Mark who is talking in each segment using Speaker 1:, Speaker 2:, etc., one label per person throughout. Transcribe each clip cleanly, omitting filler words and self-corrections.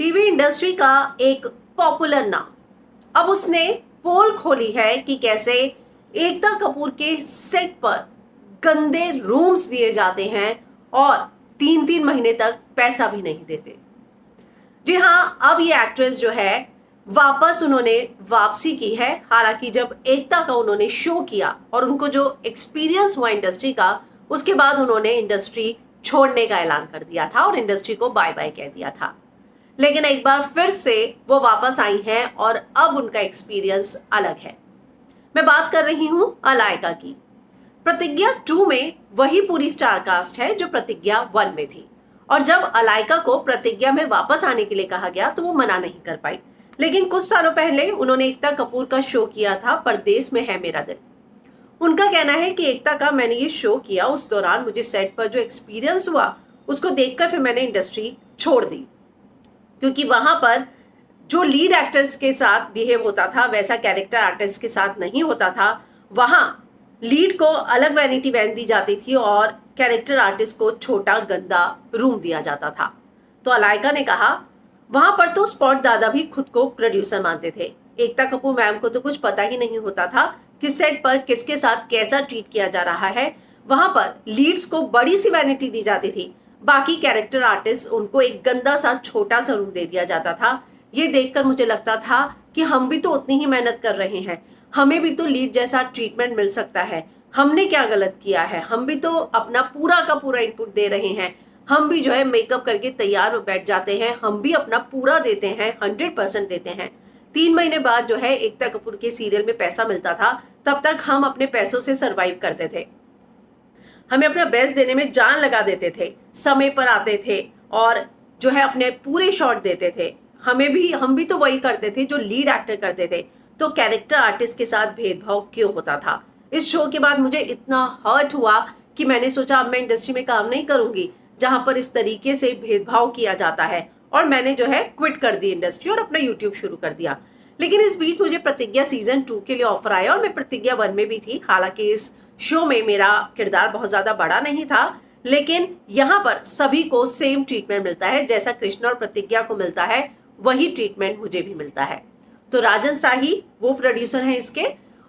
Speaker 1: TV industry का एक popular नाम अब उसने पोल खोली है कि कैसे एकता कपूर के सेट पर गंदे रूम्स दिए जाते हैं और 3-3 महीने तक पैसा भी नहीं देते। जी हाँ, अब ये एक्ट्रेस जो है वापस उन्होंने वापसी की है। हालांकि जब एकता का उन्होंने शो किया और उनको जो एक्सपीरियंस हुआ इंडस्ट्री का, उसके बाद उन्होंने इंडस्ट्री छोड़ने का ऐलान कर दिया था और इंडस्ट्री को बाय बाय कह दिया था। लेकिन एक बार फिर से वो वापस आई हैं और अब उनका एक्सपीरियंस अलग है। मैं बात कर रही हूं अलायका की। प्रतिज्ञा 2 में वही पूरी स्टार कास्ट है जो प्रतिज्ञा 1 में थी, और जब अलायका को प्रतिज्ञा में वापस आने के लिए कहा गया तो वो मना नहीं कर पाई। लेकिन कुछ सालों पहले उन्होंने एकता कपूर का शो किया था, परदेश में है मेरा दिल। उनका कहना है कि एकता का मैंने ये शो किया, उस दौरान मुझे सेट पर जो एक्सपीरियंस हुआ उसको देखकर फिर मैंने इंडस्ट्री छोड़ दी, क्योंकि वहां पर जो लीड एक्टर्स के साथ बिहेव होता था वैसा कैरेक्टर आर्टिस्ट के साथ नहीं होता था। वहां लीड को अलग वैनिटी वैन दी जाती थी और कैरेक्टर आर्टिस्ट को छोटा गंदा रूम दिया जाता था। तो अलायका ने कहा वहां पर तो स्पॉट दादा भी खुद को प्रोड्यूसर मानते थे। एकता कपूर मैम को तो कुछ पता ही नहीं होता था कि सेट पर किसके साथ कैसा ट्रीट किया जा रहा है। वहां पर लीड्स को बड़ी सी वैनिटी दी जाती थी, बाकी कैरेक्टर आर्टिस्ट उनको एक गंदा सा छोटा सा रूम दे दिया जाता था। ये देखकर मुझे लगता था कि हम भी तो उतनी ही मेहनत कर रहे हैं, हमें भी तो लीड जैसा ट्रीटमेंट मिल सकता है। हमने क्या गलत किया है? हम भी तो अपना पूरा का पूरा इनपुट दे रहे हैं। हम भी जो है मेकअप करके तैयार बैठ जाते हैं, हम भी अपना पूरा देते हैं, 100% देते हैं। 3 महीने बाद जो है एकता कपूर के सीरियल में पैसा मिलता था, तब तक हम अपने पैसों से सर्वाइव करते थे। हमें अपना बेस्ट देने में जान लगा देते थे, समय पर आते थे और जो है अपने पूरे शॉट देते थे। हम भी तो वही करते थे जो लीड एक्टर करते थे। तो कैरेक्टर आर्टिस्ट के साथ भेदभाव क्यों होता था? इस शो के बाद मुझे इतना हर्ट हुआ कि मैंने सोचा अब मैं इंडस्ट्री में काम नहीं करूंगी जहां पर इस तरीके से भेदभाव किया जाता है, और मैंने जो है क्विट कर दी इंडस्ट्री और अपना यूट्यूब शुरू कर दिया। लेकिन इस बीच मुझे प्रतिज्ञा सीजन 2 के लिए ऑफर आया और मैं प्रतिज्ञा 1 में भी थी। हालांकि इस शो में मेरा किरदार बहुत ज्यादा बड़ा नहीं था, लेकिन यहाँ पर सभी को सेम ट्रीटमेंट मिलता है। जैसा कृष्ण और प्रतिज्ञा को मिलता है वही ट्रीटमेंट मुझे भी मिलता है। तो राजन शाही वो प्रोड्यूसर हैं इसके,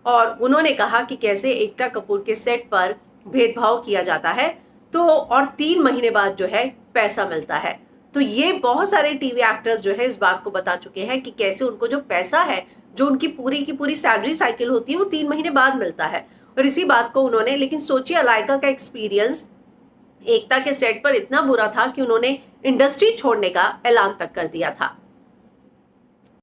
Speaker 1: और उन्होंने कहा कि कैसे एकता कपूर के सेट पर भेदभाव किया जाता है तो और 3 महीने बाद जो है पैसा मिलता है। तो ये बहुत सारे टीवी एक्टर्स जो है इस बात को बता चुके हैं कि कैसे उनको जो पैसा है, जो उनकी पूरी की पूरी सैलरी साइकिल होती है, वो 3 महीने बाद मिलता है। और इसी बात को उन्होंने, लेकिन सोचिए अलायका का एक्सपीरियंस एकता के सेट पर इतना बुरा था कि उन्होंने इंडस्ट्री छोड़ने का ऐलान तक कर दिया था।